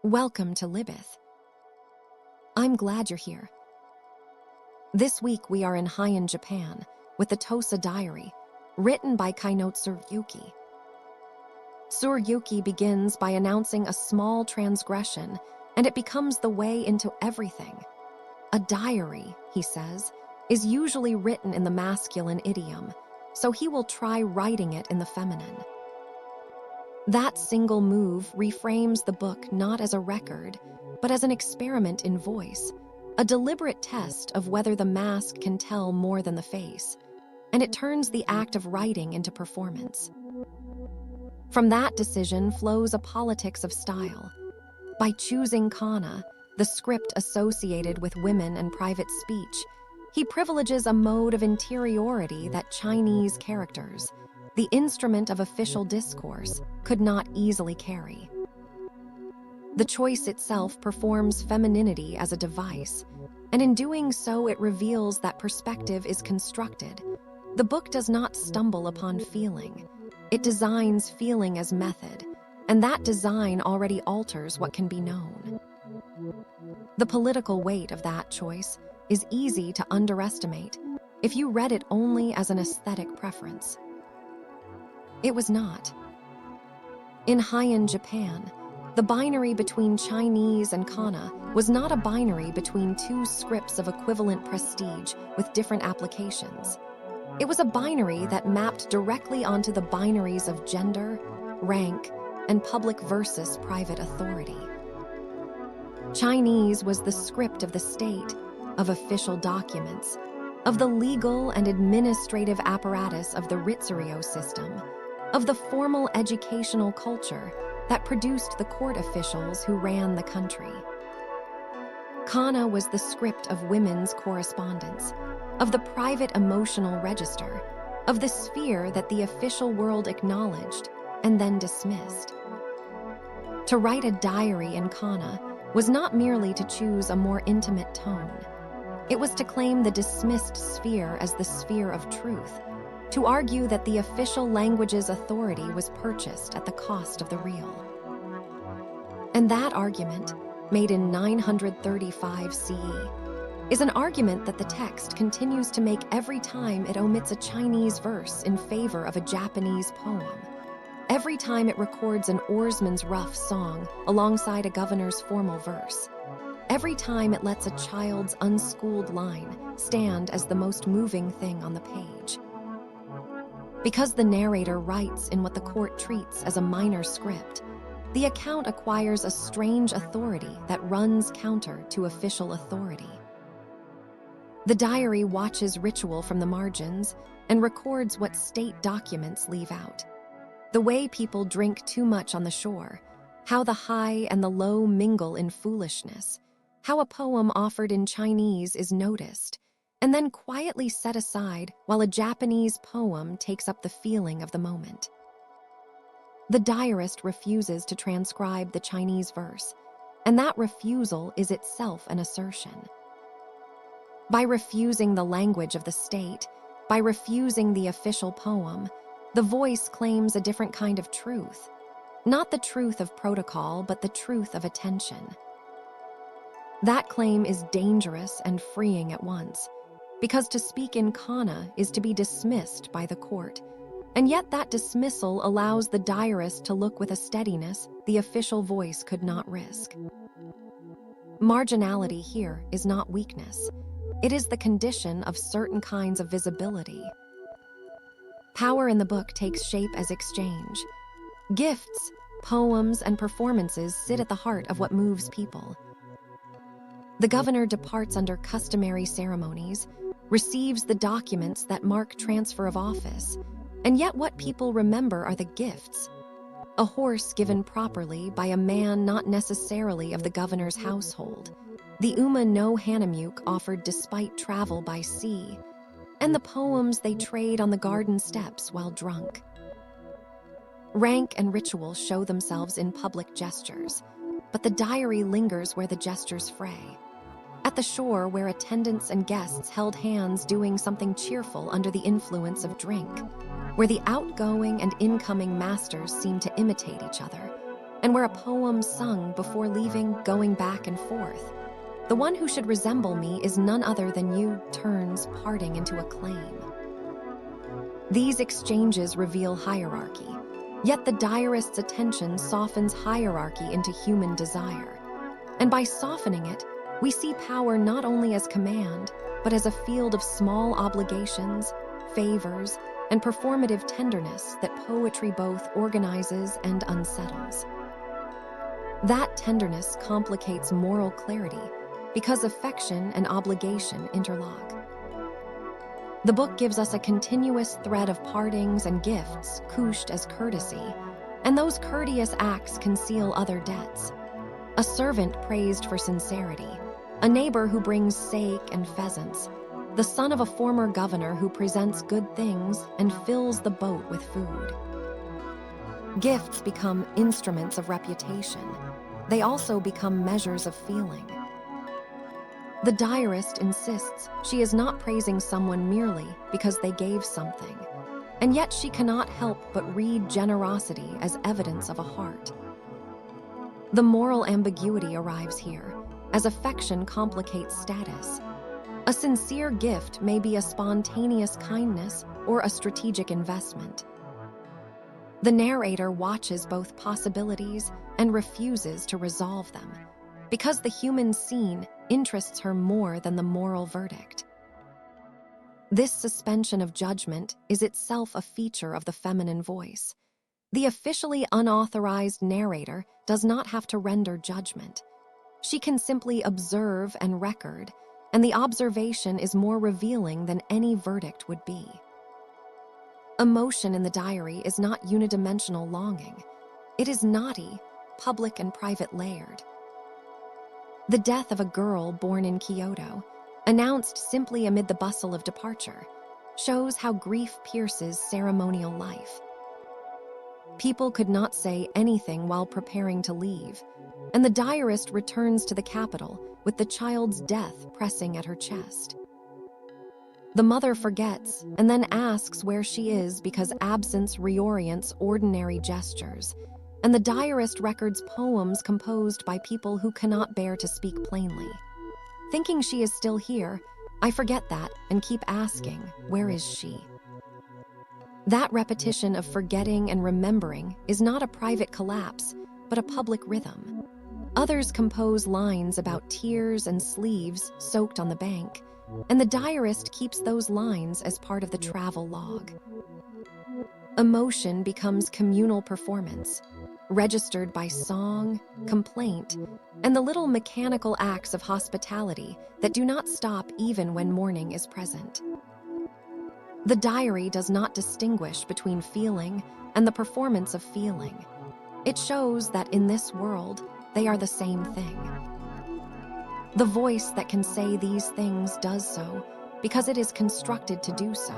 Welcome to Libyth. I'm glad you're here. This week we are in Heian, Japan, with the Tosa Diary, written by Tsurayuki. Tsurayuki begins by announcing a small transgression, and it becomes the way into everything. A diary, he says, is usually written in the masculine idiom, so he will try writing it in the feminine. That single move reframes the book not as a record, but as an experiment in voice, a deliberate test of whether the mask can tell more than the face, and it turns the act of writing into performance. From that decision flows a politics of style. By choosing Kana, the script associated with women and private speech, he privileges a mode of interiority that Chinese characters, the instrument of official discourse, could not easily carry. The choice itself performs femininity as a device, and in doing so it reveals that perspective is constructed. The book does not stumble upon feeling. It designs feeling as method, and that design already alters what can be known. The political weight of that choice is easy to underestimate if you read it only as an aesthetic preference. It was not. In Heian, Japan, the binary between Chinese and Kana was not a binary between two scripts of equivalent prestige with different applications. It was a binary that mapped directly onto the binaries of gender, rank, and public versus private authority. Chinese was the script of the state, of official documents, of the legal and administrative apparatus of the Ritsurio system, of the formal educational culture that produced the court officials who ran the country. Kana was the script of women's correspondence, of the private emotional register, of the sphere that the official world acknowledged and then dismissed. To write a diary in Kana was not merely to choose a more intimate tone. It was to claim the dismissed sphere as the sphere of truth, to argue that the official language's authority was purchased at the cost of the real. And that argument, made in 935 CE, is an argument that the text continues to make every time it omits a Chinese verse in favor of a Japanese poem, every time it records an oarsman's rough song alongside a governor's formal verse, every time it lets a child's unschooled line stand as the most moving thing on the page. Because the narrator writes in what the court treats as a minor script, the account acquires a strange authority that runs counter to official authority. The diary watches ritual from the margins and records what state documents leave out. The way people drink too much on the shore, how the high and the low mingle in foolishness, how a poem offered in Chinese is noticed, and then quietly set aside while a Japanese poem takes up the feeling of the moment. The diarist refuses to transcribe the Chinese verse, and that refusal is itself an assertion. By refusing the language of the state, by refusing the official poem, the voice claims a different kind of truth, not the truth of protocol, but the truth of attention. That claim is dangerous and freeing at once, because to speak in Kana is to be dismissed by the court, and yet that dismissal allows the diarist to look with a steadiness the official voice could not risk. Marginality here is not weakness. It is the condition of certain kinds of visibility. Power in the book takes shape as exchange. Gifts, poems, and performances sit at the heart of what moves people. The governor departs under customary ceremonies, receives the documents that mark transfer of office, and yet what people remember are the gifts. A horse given properly by a man not necessarily of the governor's household, the Uma no Hanamuk offered despite travel by sea, and the poems they trade on the garden steps while drunk. Rank and ritual show themselves in public gestures, but the diary lingers where the gestures fray. At the shore where attendants and guests held hands doing something cheerful under the influence of drink, where the outgoing and incoming masters seemed to imitate each other, and where a poem sung before leaving, going back and forth. The one who should resemble me is none other than you, turns, parting into a claim. These exchanges reveal hierarchy, yet the diarist's attention softens hierarchy into human desire. And by softening it, we see power not only as command, but as a field of small obligations, favors, and performative tenderness that poetry both organizes and unsettles. That tenderness complicates moral clarity because affection and obligation interlock. The book gives us a continuous thread of partings and gifts couched as courtesy, and those courteous acts conceal other debts. A servant praised for sincerity, a neighbor who brings steak and pheasants, the son of a former governor who presents good things and fills the boat with food. Gifts become instruments of reputation. They also become measures of feeling. The diarist insists she is not praising someone merely because they gave something, and yet she cannot help but read generosity as evidence of a heart. The moral ambiguity arrives here, as affection complicates status. A sincere gift may be a spontaneous kindness or a strategic investment. The narrator watches both possibilities and refuses to resolve them, because the human scene interests her more than the moral verdict. This suspension of judgment is itself a feature of the feminine voice. The officially unauthorized narrator does not have to render judgment. She can simply observe and record, and the observation is more revealing than any verdict would be. Emotion in the diary is not unidimensional longing. It is knotty, public and private layered. The death of a girl born in Kyoto, announced simply amid the bustle of departure, shows how grief pierces ceremonial life. People could not say anything while preparing to leave, and the diarist returns to the capital with the child's death pressing at her chest. The mother forgets and then asks where she is because absence reorients ordinary gestures, and the diarist records poems composed by people who cannot bear to speak plainly. Thinking she is still here, I forget that and keep asking, where is she? That repetition of forgetting and remembering is not a private collapse, but a public rhythm. Others compose lines about tears and sleeves soaked on the bank, and the diarist keeps those lines as part of the travel log. Emotion becomes communal performance, registered by song, complaint, and the little mechanical acts of hospitality that do not stop even when mourning is present. The diary does not distinguish between feeling and the performance of feeling. It shows that in this world, they are the same thing. The voice that can say these things does so because it is constructed to do so.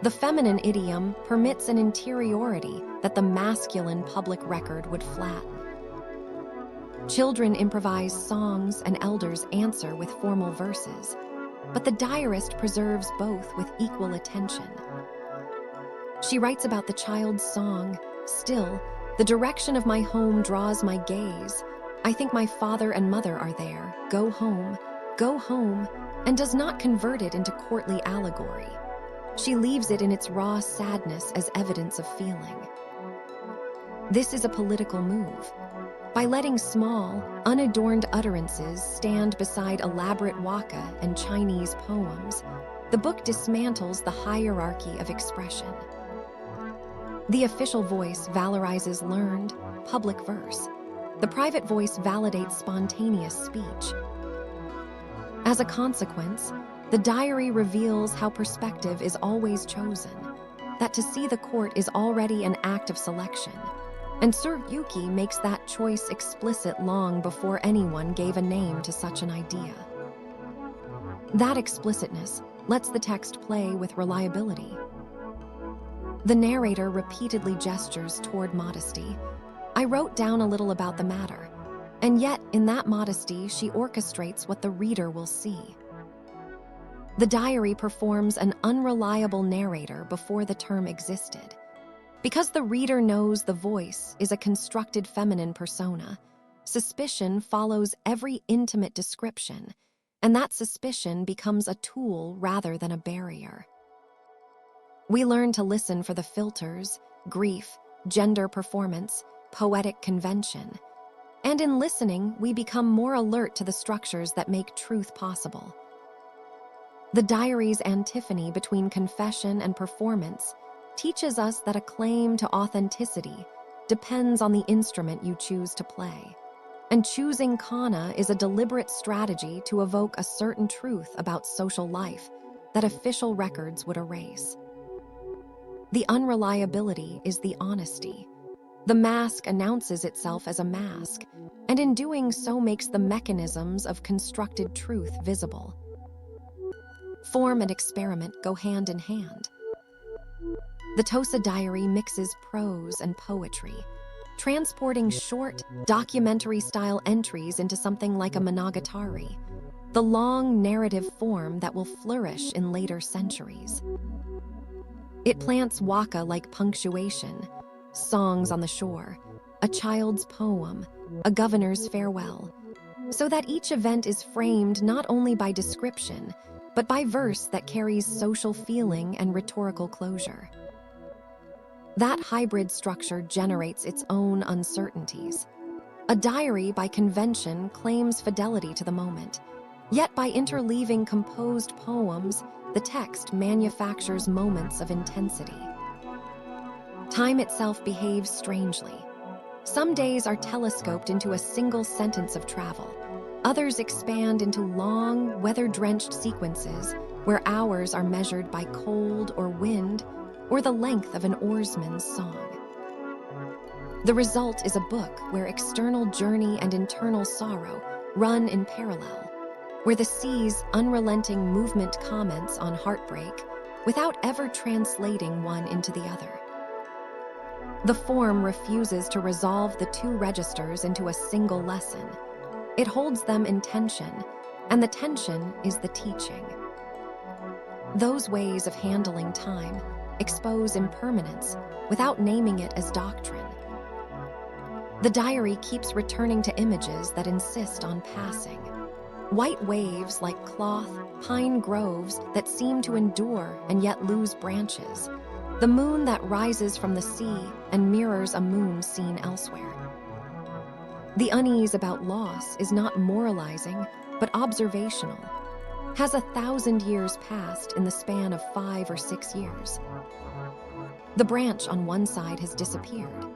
The feminine idiom permits an interiority that the masculine public record would flatten. Children improvise songs and elders answer with formal verses, but the diarist preserves both with equal attention. She writes about the child's song, "Still, the direction of my home draws my gaze. I think my father and mother are there. Go home," and does not convert it into courtly allegory. She leaves it in its raw sadness as evidence of feeling. This is a political move. By letting small, unadorned utterances stand beside elaborate waka and Chinese poems, the book dismantles the hierarchy of expression. The official voice valorizes learned, public verse. The private voice validates spontaneous speech. As a consequence, the diary reveals how perspective is always chosen, that to see the court is already an act of selection, and Tsurayuki makes that choice explicit long before anyone gave a name to such an idea. That explicitness lets the text play with reliability. The narrator repeatedly gestures toward modesty. I wrote down a little about the matter, and yet in that modesty she orchestrates what the reader will see. The diary performs an unreliable narrator before the term existed. Because the reader knows the voice is a constructed feminine persona, suspicion follows every intimate description, and that suspicion becomes a tool rather than a barrier. We learn to listen for the filters, grief, gender performance, poetic convention, and in listening, we become more alert to the structures that make truth possible. The diary's antiphony between confession and performance teaches us that a claim to authenticity depends on the instrument you choose to play. And choosing Kana is a deliberate strategy to evoke a certain truth about social life that official records would erase. The unreliability is the honesty. The mask announces itself as a mask, and in doing so makes the mechanisms of constructed truth visible. Form and experiment go hand in hand. The Tosa Diary mixes prose and poetry, transporting short, documentary-style entries into something like a monogatari, the long narrative form that will flourish in later centuries. It plants waka like punctuation, songs on the shore, a child's poem, a governor's farewell, so that each event is framed not only by description, but by verse that carries social feeling and rhetorical closure. That hybrid structure generates its own uncertainties. A diary, by convention, claims fidelity to the moment, yet by interleaving composed poems, the text manufactures moments of intensity. Time itself behaves strangely. Some days are telescoped into a single sentence of travel. Others expand into long, weather-drenched sequences where hours are measured by cold or wind or the length of an oarsman's song. The result is a book where external journey and internal sorrow run in parallel, where the sea's unrelenting movement comments on heartbreak without ever translating one into the other. The form refuses to resolve the two registers into a single lesson. It holds them in tension, and the tension is the teaching. Those ways of handling time expose impermanence without naming it as doctrine. The diary keeps returning to images that insist on passing. White waves like cloth, pine groves that seem to endure and yet lose branches, the moon that rises from the sea and mirrors a moon seen elsewhere. The unease about loss is not moralizing, but observational. Has 1,000 years passed in the span of 5 or 6 years? The branch on one side has disappeared.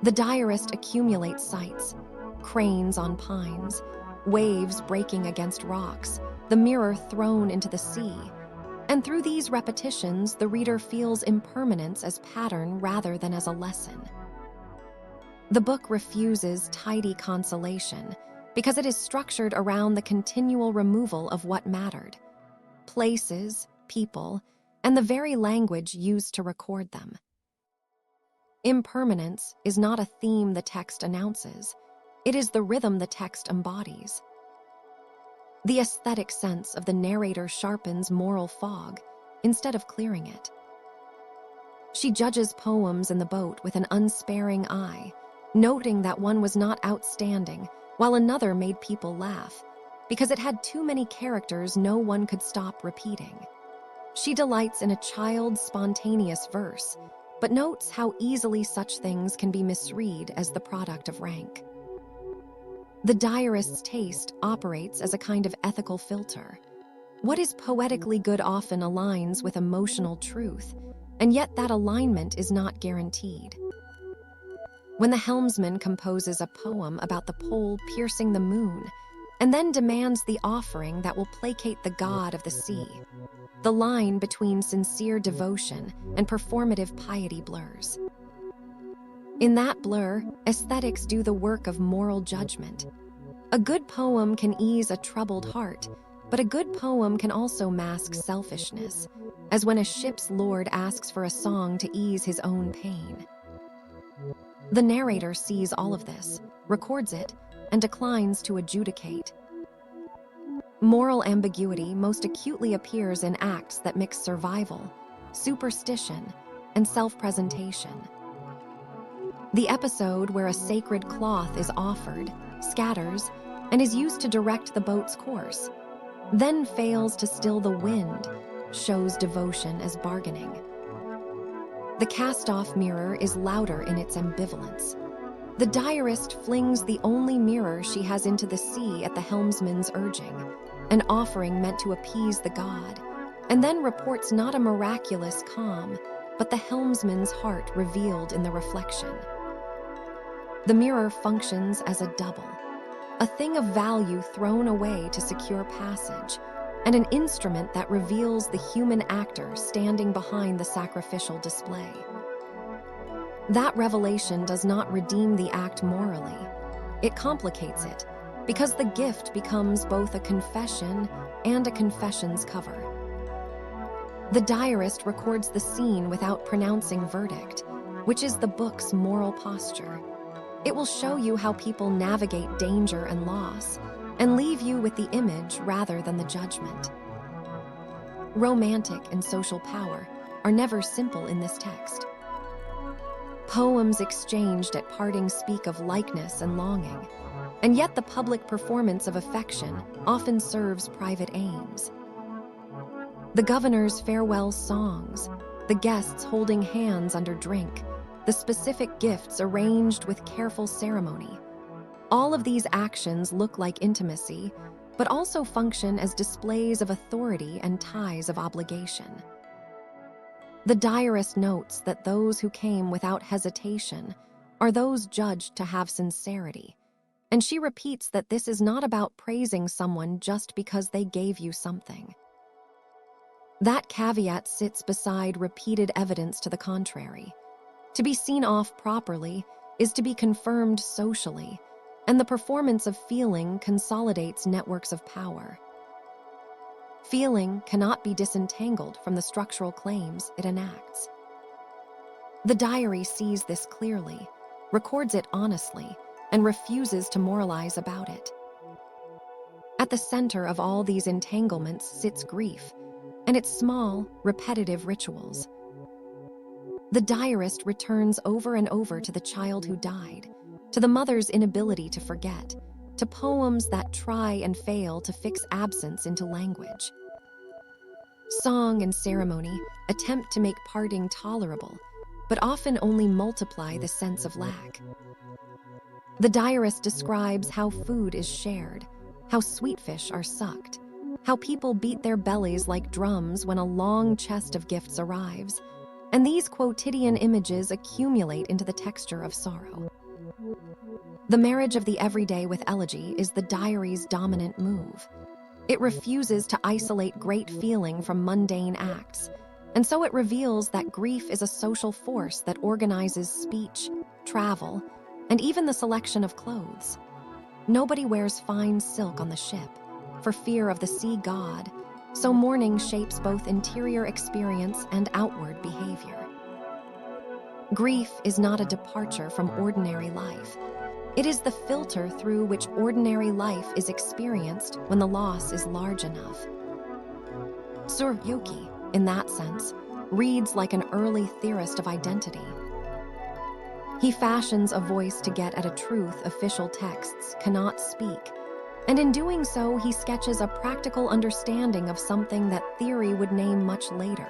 The diarist accumulates sights, cranes on pines, waves breaking against rocks, the mirror thrown into the sea. And through these repetitions, the reader feels impermanence as pattern rather than as a lesson. The book refuses tidy consolation because it is structured around the continual removal of what mattered: places, people, and the very language used to record them. Impermanence is not a theme the text announces. It is the rhythm the text embodies. The aesthetic sense of the narrator sharpens moral fog instead of clearing it. She judges poems in the boat with an unsparing eye, noting that one was not outstanding while another made people laugh, because it had too many characters no one could stop repeating. She delights in a child's spontaneous verse, but notes how easily such things can be misread as the product of rank. The diarist's taste operates as a kind of ethical filter. What is poetically good often aligns with emotional truth, and yet that alignment is not guaranteed. When the helmsman composes a poem about the pole piercing the moon, and then demands the offering that will placate the god of the sea, the line between sincere devotion and performative piety blurs. In that blur, aesthetics do the work of moral judgment. A good poem can ease a troubled heart, but a good poem can also mask selfishness, as when a ship's lord asks for a song to ease his own pain. The narrator sees all of this, records it, and declines to adjudicate. Moral ambiguity most acutely appears in acts that mix survival, superstition, and self-presentation. The episode where a sacred cloth is offered, scatters, and is used to direct the boat's course, then fails to still the wind, shows devotion as bargaining. The cast-off mirror is louder in its ambivalence. The diarist flings the only mirror she has into the sea at the helmsman's urging, an offering meant to appease the god, and then reports not a miraculous calm, but the helmsman's heart revealed in the reflection. The mirror functions as a double, a thing of value thrown away to secure passage, and an instrument that reveals the human actor standing behind the sacrificial display. That revelation does not redeem the act morally. It complicates it, because the gift becomes both a confession and a confession's cover. The diarist records the scene without pronouncing verdict, which is the book's moral posture. It will show you how people navigate danger and loss, and leave you with the image rather than the judgment. Romantic and social power are never simple in this text. Poems exchanged at parting speak of likeness and longing, and yet the public performance of affection often serves private aims. The governor's farewell songs, the guests holding hands under drink, the specific gifts arranged with careful ceremony. All of these actions look like intimacy, but also function as displays of authority and ties of obligation. The diarist notes that those who came without hesitation are those judged to have sincerity, and she repeats that this is not about praising someone just because they gave you something. That caveat sits beside repeated evidence to the contrary. To be seen off properly is to be confirmed socially, and the performance of feeling consolidates networks of power. Feeling cannot be disentangled from the structural claims it enacts. The diary sees this clearly, records it honestly, and refuses to moralize about it. At the center of all these entanglements sits grief, and its small, repetitive rituals. The diarist returns over and over to the child who died, to the mother's inability to forget, to poems that try and fail to fix absence into language. Song and ceremony attempt to make parting tolerable, but often only multiply the sense of lack. The diarist describes how food is shared, how sweetfish are sucked, how people beat their bellies like drums when a long chest of gifts arrives, and these quotidian images accumulate into the texture of sorrow. The marriage of the everyday with elegy is the diary's dominant move. It refuses to isolate great feeling from mundane acts, and so it reveals that grief is a social force that organizes speech, travel, and even the selection of clothes. Nobody wears fine silk on the ship, for fear of the sea god, so mourning shapes both interior experience and outward behavior. Grief is not a departure from ordinary life. It is the filter through which ordinary life is experienced when the loss is large enough. Tsurayuki, in that sense, reads like an early theorist of identity. He fashions a voice to get at a truth official texts cannot speak, and in doing so, he sketches a practical understanding of something that theory would name much later.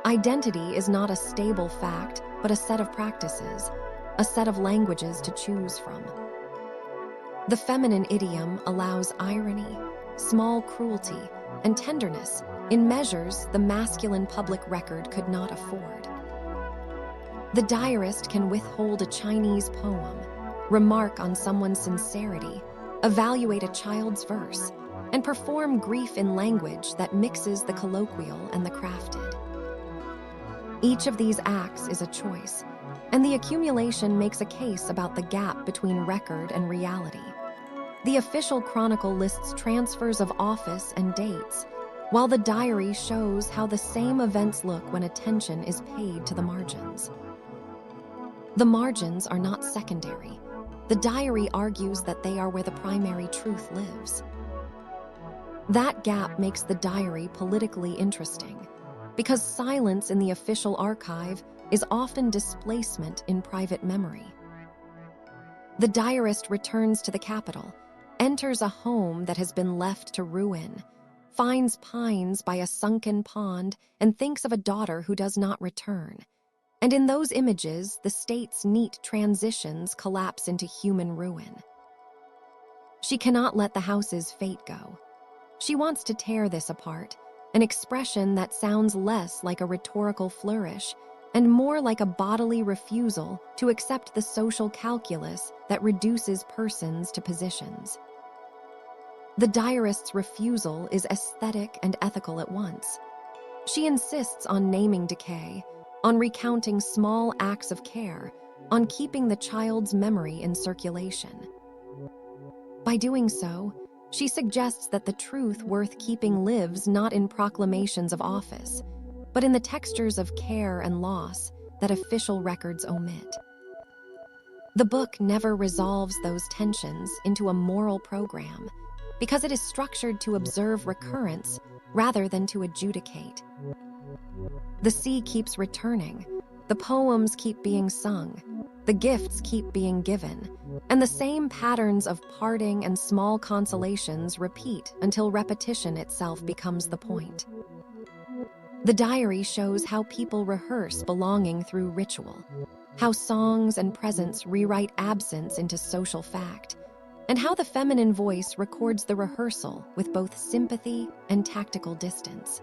Identity is not a stable fact, but a set of practices, a set of languages to choose from. The feminine idiom allows irony, small cruelty, and tenderness in measures the masculine public record could not afford. The diarist can withhold a Chinese poem, remark on someone's sincerity, evaluate a child's verse, and perform grief in language that mixes the colloquial and the crafted. Each of these acts is a choice, and the accumulation makes a case about the gap between record and reality. The official chronicle lists transfers of office and dates, while the diary shows how the same events look when attention is paid to the margins. The margins are not secondary. The diary argues that they are where the primary truth lives. That gap makes the diary politically interesting, because silence in the official archive is often displacement in private memory. The diarist returns to the capital, enters a home that has been left to ruin, finds pines by a sunken pond, and thinks of a daughter who does not return. And in those images, the state's neat transitions collapse into human ruin. She cannot let the house's fate go. She wants to tear this apart, an expression that sounds less like a rhetorical flourish and more like a bodily refusal to accept the social calculus that reduces persons to positions. The diarist's refusal is aesthetic and ethical at once. She insists on naming decay, on recounting small acts of care, on keeping the child's memory in circulation. By doing so, she suggests that the truth worth keeping lives not in proclamations of office, but in the textures of care and loss that official records omit. The book never resolves those tensions into a moral program, because it is structured to observe recurrence rather than to adjudicate. The sea keeps returning, the poems keep being sung, the gifts keep being given, and the same patterns of parting and small consolations repeat until repetition itself becomes the point. The diary shows how people rehearse belonging through ritual, how songs and presents rewrite absence into social fact, and how the feminine voice records the rehearsal with both sympathy and tactical distance.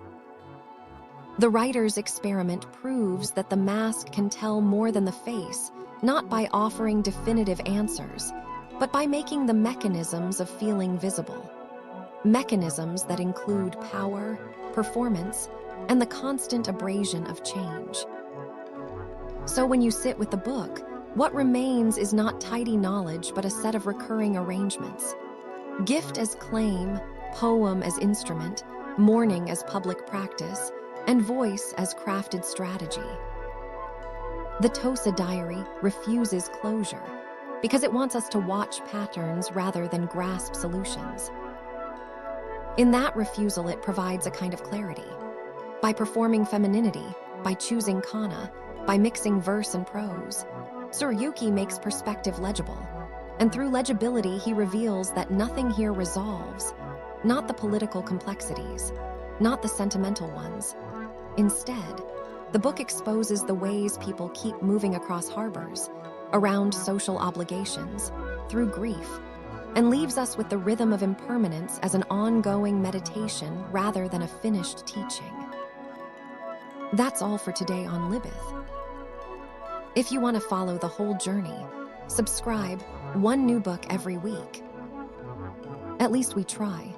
The writer's experiment proves that the mask can tell more than the face, not by offering definitive answers, but by making the mechanisms of feeling visible. Mechanisms that include power, performance, and the constant abrasion of change. So when you sit with the book, what remains is not tidy knowledge, but a set of recurring arrangements. Gift as claim, poem as instrument, mourning as public practice, and voice as crafted strategy. The Tosa Diary refuses closure because it wants us to watch patterns rather than grasp solutions. In that refusal, it provides a kind of clarity. By performing femininity, by choosing Kana, by mixing verse and prose, Tsurayuki makes perspective legible, and through legibility he reveals that nothing here resolves, not the political complexities, not the sentimental ones. Instead, the book exposes the ways people keep moving across harbors, around social obligations, through grief, and leaves us with the rhythm of impermanence as an ongoing meditation rather than a finished teaching. That's all for today on Libyth. If you want to follow the whole journey, subscribe, one new book every week. At least we try.